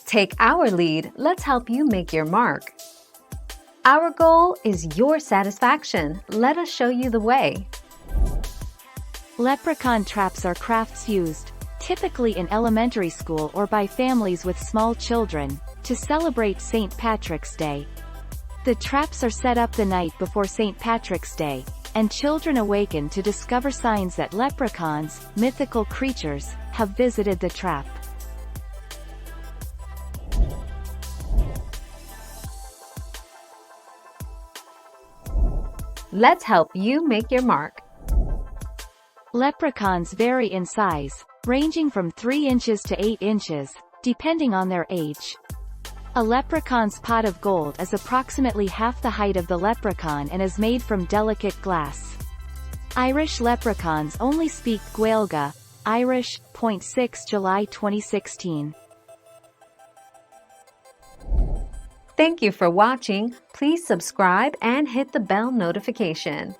Take our lead, let's help you make your mark. Our goal is your satisfaction. Let us show you the way. Leprechaun traps are crafts used, typically in elementary school or by families with small children, to celebrate St. Patrick's Day. The traps are set up the night before St. Patrick's Day, and children awaken to discover signs that leprechauns, mythical creatures, have visited the trap. Let's help you make your mark. Leprechauns vary in size, ranging from 3 inches to 8 inches, depending on their age. A leprechaun's pot of gold is approximately half the height of the leprechaun and is made from delicate glass. Irish leprechauns only speak Gaeilge, Irish. 6 July 2016. Thank you for watching. Please subscribe and hit the bell notification.